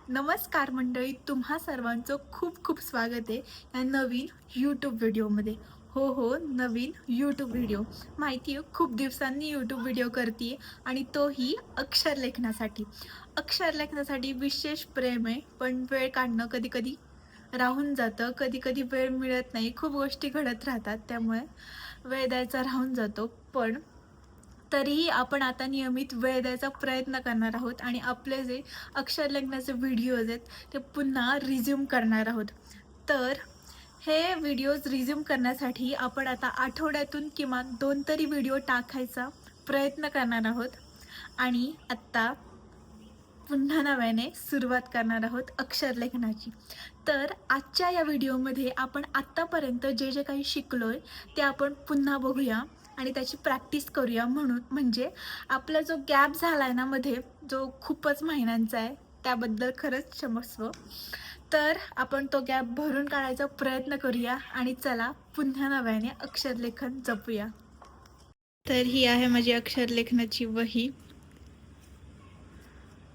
नमस्कार मंडळी, तुम्हा सर्वांचं खूप खूप स्वागत आहे या नवीन यूट्यूब व्हिडिओमध्ये. हो, नवीन यूट्यूब व्हिडिओ. माहिती आहे, खूप दिवसांनी यूट्यूब व्हिडिओ करते आणि तोही अक्षरलेखनासाठी. अक्षरलेखनासाठी विशेष प्रेम आहे, पण वेळ काढणं कधी कधी राहून जातं, कधी कधी वेळ मिळत नाही, खूप गोष्टी घडत राहतात, त्यामुळे वेळ द्यायचा राहून जातो. पण तरीही आपण आता नियमित वेळ द्यायचा प्रयत्न करणार आहोत आणि आपले जे अक्षरलेखनाचे व्हिडिओज आहेत ते पुन्हा रिझ्यूम करणार आहोत. तर हे व्हिडिओज रिझ्यूम करण्यासाठी आपण आता आठवड्यातून किमान 2 तरी व्हिडिओ टाकायचा प्रयत्न करणार आहोत आणि आत्ता पुन्हा नव्याने सुरुवात करणार आहोत अक्षरलेखनाची. तर आजच्या या व्हिडिओमध्ये आपण आत्तापर्यंत जे जे काही शिकलोय ते आपण पुन्हा बघूया आणि त्याची प्रॅक्टिस करूया. म्हणून म्हणजे आपला जो गॅप झाला आहे ना मध्ये, जो खूपच महिन्यांचा आहे, त्याबद्दल खरंच क्षमस्व. तर आपण तो गॅप भरून काढायचा प्रयत्न करूया आणि चला पुन्हा नव्याने अक्षरलेखन जपूया. तर ही आहे माझी अक्षरलेखनाची वही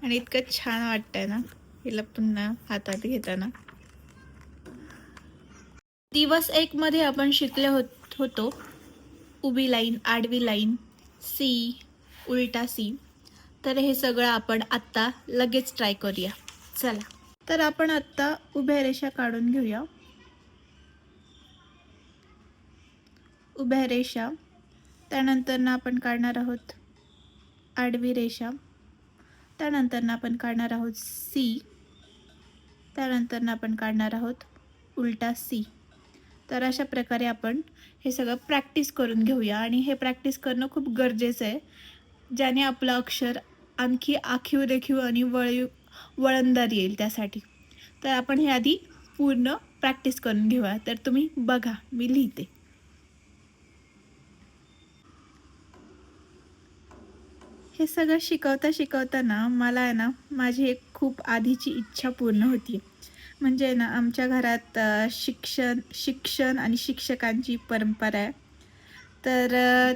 आणि इतकं छान वाटतंय ना हिला पुन्हा हातात घेताना. दिवस 1 मध्ये आपण शिकले होतो उभी लाईन, आडवी लाईन, सी, उलटा सी. तर हे सगळं आपण आत्ता लगेच ट्राय करूया. चला. तर आपण आत्ता उभ्या रेषा काढून घेऊया. उभ्या रेषा, त्यानंतर आपण काढणार आहोत आडवी रेषा, त्यानंतर आपण काढणार आहोत सी, त्यानंतर आपण काढणार आहोत उलटा सी. तर अशा प्रकारे आपण हे सगळं प्रॅक्टिस करून घेऊया आणि हे प्रॅक्टिस करणं खूप गरजेचं आहे, ज्याने आपलं अक्षर आणखी आखीव रेखीव आणि वळणदार येईल त्यासाठी. तर आपण हे आधी पूर्ण प्रॅक्टिस करून घेऊया. तर तुम्ही बघा, मी लिहिते. हे सगळं शिकवता ना मला आहे ना माझी एक खूप आधीची इच्छा पूर्ण होती. म्हणजे ना आमच्या घरात शिक्षण आणि शिक्षकांची परंपरा आहे. तर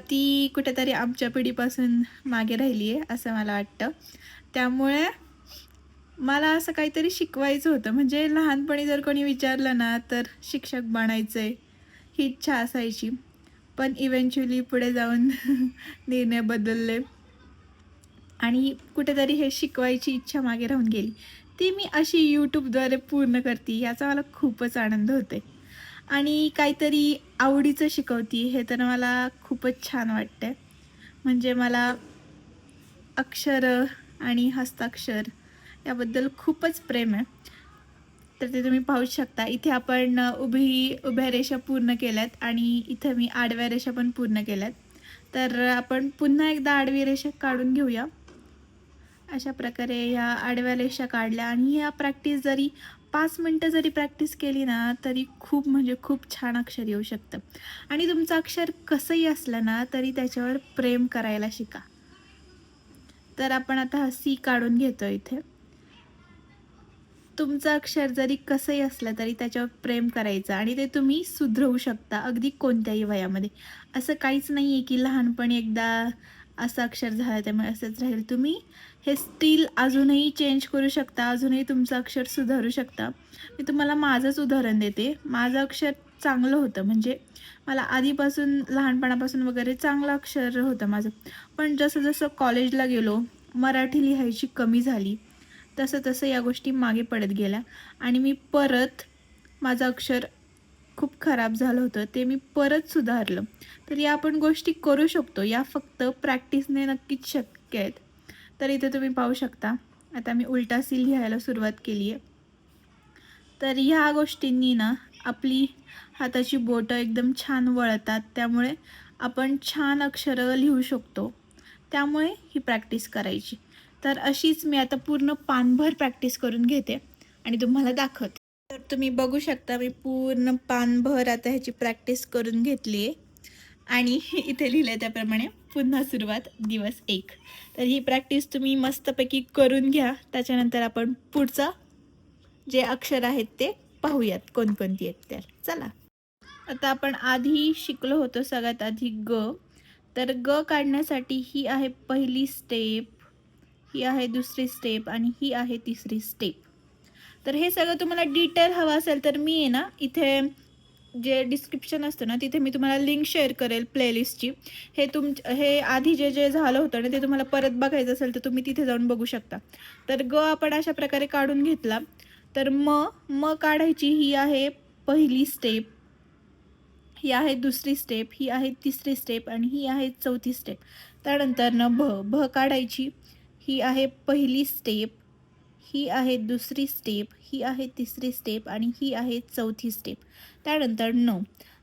ती कुठेतरी आमच्या पिढीपासून मागे राहिली आहे असं मला वाटतं. त्यामुळे मला असं काहीतरी शिकवायचं होतं. म्हणजे लहानपणी जर कोणी विचारलं ना तर शिक्षक बनायचं आहे ही इच्छा असायची. पण इव्हेंच्युअली पुढे जाऊन निर्णय बदलले आणि कुठेतरी हे शिकवायची इच्छा मागे राहून गेली. ती मी अशी यूट्यूबद्वारे पूर्ण करते याचा मला खूपच आनंद होते आणि काहीतरी आवडीचं शिकवते हे तर मला खूपच छान वाटतं. म्हणजे मला अक्षर आणि हस्ताक्षर याबद्दल खूपच प्रेम आहे. तर ते तुम्ही पाहू शकता. इथे आपण उभ्या रेषा पूर्ण केल्यात आणि इथे मी आडव्या रेषा पण पूर्ण केल्यात. तर आपण पुन्हा एकदा आडवी रेषा काढून घेऊया. अशा प्रकारे ह्या आडव्या रेषा काढल्या आणि ह्या प्रॅक्टिस जरी 5 मिनटं जरी प्रॅक्टिस केली ना तरी खूप म्हणजे खूप छान अक्षर येऊ शकतं. आणि तुमचं अक्षर कसंही असलं ना तरी त्याच्यावर प्रेम करायला शिका. तर आपण आता हा सी काढून घेतो इथे. तुमचं अक्षर जरी कसंही असलं तरी त्याच्यावर प्रेम करायचं आणि ते तुम्ही सुधरवू शकता अगदी कोणत्याही वयामध्ये. असं काहीच नाही आहे की लहानपणी एकदा असं अक्षर झालं त्यामुळे असंच राहील. तुम्ही हे स्टिल अजूनही चेंज करू शकता, अजूनही तुमचं अक्षर सुधारू शकता. मी तुम्हाला माझंच उदाहरण देते. माझं अक्षर चांगलं होतं, म्हणजे मला आधीपासून लहानपणापासून वगैरे चांगलं अक्षर होतं माझं. पण जसं जसं कॉलेजला गेलो, मराठी लिहायची कमी झाली, तसं तसं या गोष्टी मागे पडत गेल्या आणि मी परत माझं अक्षर खूप खराब झालं होतं, ते मी परत सुधारलं. तर या आपण गोष्टी करू शकतो, या फक्त प्रॅक्टिसने नक्कीच शक्य आहेत. तर इथे तुम्ही पाहू शकता, आता मी उलटा सी लिहायला सुरुवात केली आहे. तर ह्या गोष्टींनी ना आपली हाताची बोटं एकदम छान वळतात, त्यामुळे आपण छान अक्षरं लिहू शकतो. त्यामुळे ही प्रॅक्टिस करायची. तर अशीच मी आता पूर्ण पानभर प्रॅक्टिस करून घेते आणि तुम्हाला दाखवते. तर तुम्ही बघू शकता मी पूर्ण पानभर आता ह्याची प्रॅक्टिस करून घेतली आहे आणि इथे लिहिलं त्याप्रमाणे पुन्हा सुरुवात दिवस 1. तर ही प्रॅक्टिस तुम्ही मस्तपैकी करून घ्या. त्याच्यानंतर आपण पुढचा जे अक्षर आहेत ते पाहूयात कोणकोणती आहेत. तर चला. आता आपण आधी शिकलो होतो सगळ्यात आधी ग. तर ग काढण्यासाठी ही आहे पहिली स्टेप, ही आहे दुसरी स्टेप आणि ही आहे तिसरी स्टेप. तर हे सगळं तुम्हाला डिटेल हवं असेल तर मी आहे ना इथे जे डिस्क्रिप्शन असतं ना तिथे मी तुम्हाला लिंक शेअर करेल प्लेलिस्टची. हे आधी जे जे झालं होतं ना ते तुम्हाला परत बघायचं असेल तर तुम्ही तिथे जाऊन बघू शकता. तर ग आपण अशा प्रकारे काढून घेतला. तर म काढायची ही आहे पहिली स्टेप, ही आहे दुसरी स्टेप, ही आहे तिसरी स्टेप आणि ही आहे चौथी स्टेप. त्यानंतर भ काढायची, ही आहे पहिली स्टेप, ही आहे दुसरी स्टेप, ही आहे तिसरी स्टेप आणि ही आहे चौथी स्टेप. त्यानंतर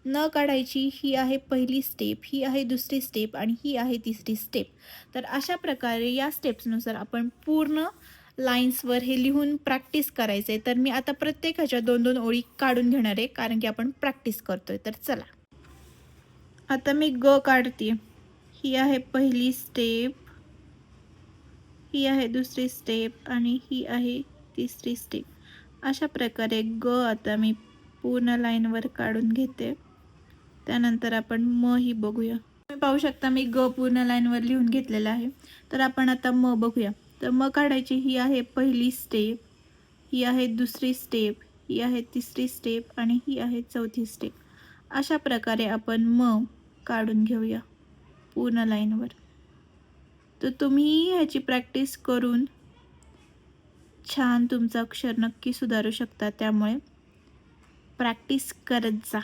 न काढायची, ही आहे पहिली स्टेप, ही आहे दुसरी स्टेप आणि ही आहे तिसरी स्टेप. तर अशा प्रकारे या स्टेप्सनुसार आपण पूर्ण लाईन्सवर हे लिहून प्रॅक्टिस करायचं आहे. तर मी आता प्रत्येकाच्या 2-2 ओळी काढून घेणार आहे कारण की आपण प्रॅक्टिस करतोय. तर चला, आता मी ग काढते. ही आहे पहिली स्टेप, ही आहे दुसरी स्टेप आणि ही आहे तिसरी स्टेप. अशा प्रकारे ग आता मी पूर्ण लाईनवर काढून घेते. त्यानंतर आपण म ही बघूया. तुम्ही पाहू शकता मी ग पूर्ण लाईनवर लिहून घेतलेलं आहे. तर आपण आता म बघूया. तर म काढायची, ही आहे पहिली स्टेप, ही आहे दुसरी स्टेप, ही आहे तिसरी स्टेप आणि ही आहे चौथी स्टेप. अशा प्रकारे आपण म काढून घेऊया पूर्ण लाईनवर. तर तुम्ही ह्याची प्रॅक्टिस करून छान तुमचं अक्षर नक्की सुधारू शकता. त्यामुळे प्रॅक्टिस करत जा.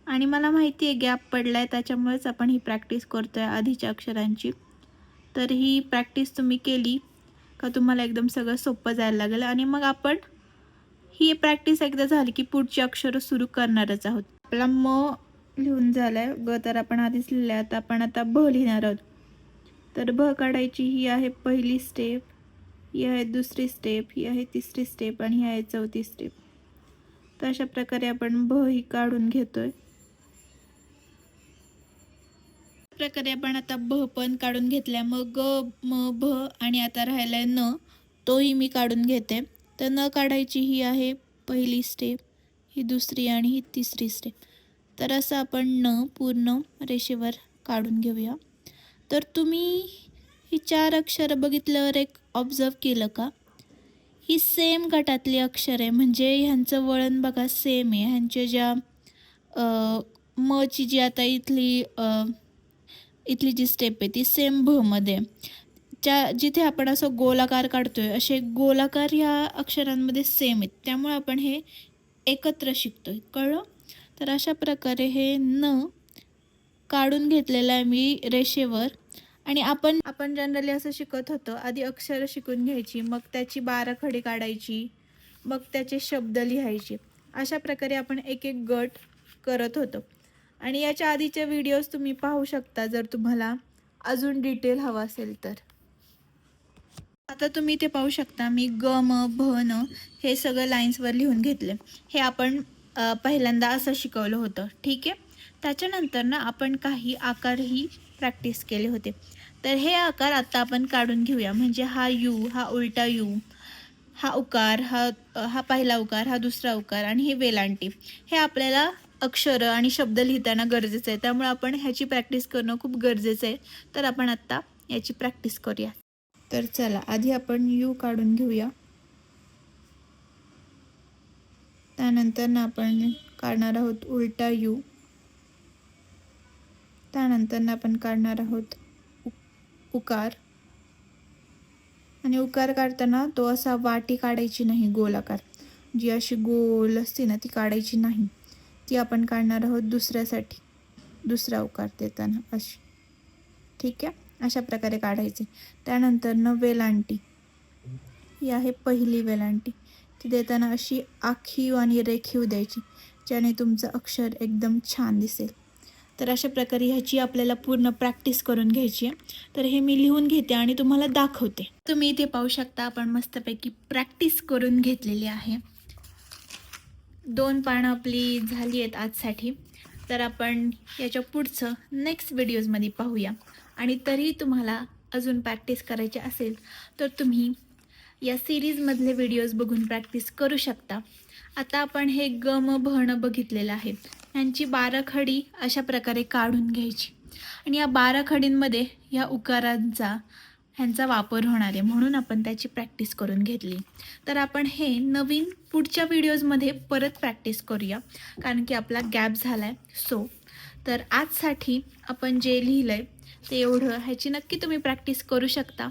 आणि मला माहिती आहे गॅप पडला आहे त्याच्यामुळेच आपण ही प्रॅक्टिस करतो आहे आधीच्या अक्षरांची. तर ही प्रॅक्टिस तुम्ही केली का तुम्हाला एकदम सगळं सोपं जायला लागेल आणि मग आपण ही प्रॅक्टिस एकदा झाली की पुढची अक्षरं सुरू करणारच आहोत. आपला म लिहून झाला आहे, ग तर आपण आधीच लिहिलं आहे. आपण आता भ लिहिणार आहोत. तर भ काढायची, ही आहे पहिली स्टेप, ही आहे दुसरी स्टेप, ही आहे तिसरी स्टेप आणि ही आहे चौथी स्टेप. तर अशा प्रकारे आपण भ ही काढून घेतोय. प्रकारे आपण आता भ पण काढून घेतल्या. मग ग, म, भ आणि आता राहिलाय न, तोही मी काढून घेते. तर न काढायची, ही आहे पहिली स्टेप, ही दुसरी आणि ही तिसरी स्टेप. तर असं आपण न पूर्ण रेषेवर काढून घेऊया. तर तुम्ही ही 4 अक्षरं बघितल्यावर एक ऑब्झर्व केलं का? ही सेम गटातली अक्षर आहे, म्हणजे ह्यांचं वळण बघा सेम आहे. ह्यांच्या ज्या मची जी आता इथली जी स्टेप आहे ती सेम भमध्ये. जिथे आपण असं गोलाकार काढतोय असे गोलाकार ह्या अक्षरांमध्ये सेम आहेत. त्यामुळे आपण हे एकत्र शिकतोय. कळलं? तर अशा प्रकारे हे न काढून घेतलेलं आहे मी रेषेवर. आणि आपण जनरली असं शिकत होतो, आधी अक्षरं शिकून घ्यायची, मग त्याची 12 खडी काढायची, मग त्याचे शब्द लिहायचे. अशा प्रकारे आपण एक एक गट करत होतो. आणि याच्या आधीचे व्हिडिओज तुम्ही पाहू शकता जर तुम्हाला अजून डिटेल हवं असेल तर. आता तुम्ही इथे पाहू शकता मी ग, म, भ, न हे सगळं लाईन्सवर लिहून घेतले. हे आपण पहिल्यांदा असं शिकवलं होतं. ठीक आहे. त्याच्यानंतर ना आपण काही आकारही प्रॅक्टिस केले होते. तर हे आकार आता आपण काढून घेऊया. म्हणजे हा यू, हा उलटा यू, हा उकार, हा पहिला उकार, हा दुसरा उकार आणि हे वेलांटी. हे आपल्याला अक्षरं आणि शब्द लिहिताना गरजेचं आहे. त्यामुळे आपण ह्याची प्रॅक्टिस करणं खूप गरजेचं आहे. तर आपण आत्ता याची प्रॅक्टिस करूया. तर चला, आधी आपण यू काढून घेऊया. त्यानंतर ना आपण काढणार आहोत उलटा यू. त्यानंतर ना आपण काढणार आहोत उकार. आणि उकार काढताना तो असा वाटी काढायची नाही, गोलाकार जी अशी गोल असते ना ती काढायची नाही. ती आपण काढणार आहोत दुसऱ्यासाठी, दुसरा उकार देताना अशी. ठीक आहे. अशा प्रकारे काढायचे. त्यानंतर न वेलांटी, ही आहे पहिली वेलांटी. ती देताना अशी आखीव आणि रेखीव द्यायची, ज्याने तुमचं अक्षर एकदम छान दिसेल. तर अशा प्रकारे ह्याची आपल्याला पूर्ण प्रॅक्टिस करून घ्यायची आहे. तर हे मी लिहून घेते आणि तुम्हाला दाखवते. तुम्ही इथे पाहू शकता आपण मस्तपैकी प्रॅक्टिस करून घेतलेली आहे. 2 पानं आपली झाली आहेत आजसाठी. तर आपण याच्या पुढचं नेक्स्ट व्हिडिओजमध्ये पाहूया. आणि तरी तुम्हाला अजून प्रॅक्टिस करायची असेल तर तुम्ही या सिरीजमधले व्हिडिओज बघून प्रॅक्टिस करू शकता. आता आपण हे ग, म, भ, न बघितलेलं आहे. यांची 12 खडी अशा प्रकारे काढून घ्यायची. आणि या 12 खडींमध्ये ह्या उकारांचा, ह्यांचा वापर होणार आहे, म्हणून आपण त्याची प्रॅक्टिस करून घेतली. तर आपण हे नवीन पुढच्या व्हिडिओजमध्ये परत प्रॅक्टिस करूया, कारण की आपला गॅप झाला आहे. तर आजसाठी आपण जे लिहिलं आहे ते एवढं, ह्याची नक्की तुम्ही प्रॅक्टिस करू शकता.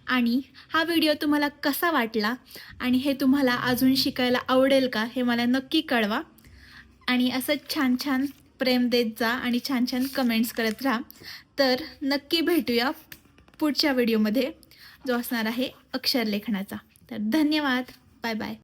आणि हा व्हिडिओ तुम्हाला कसा वाटला आणि हे तुम्हाला अजून शिकायला आवडेल का, हे मला नक्की कळवा. आणि असंच छान छान प्रेम देत जा आणि छान छान कमेंट्स करत राहा. तर नक्की भेटूया पुढच्या व्हिडिओमध्ये, जो असणार आहे अक्षरलेखनाचा. तर धन्यवाद. Bye bye.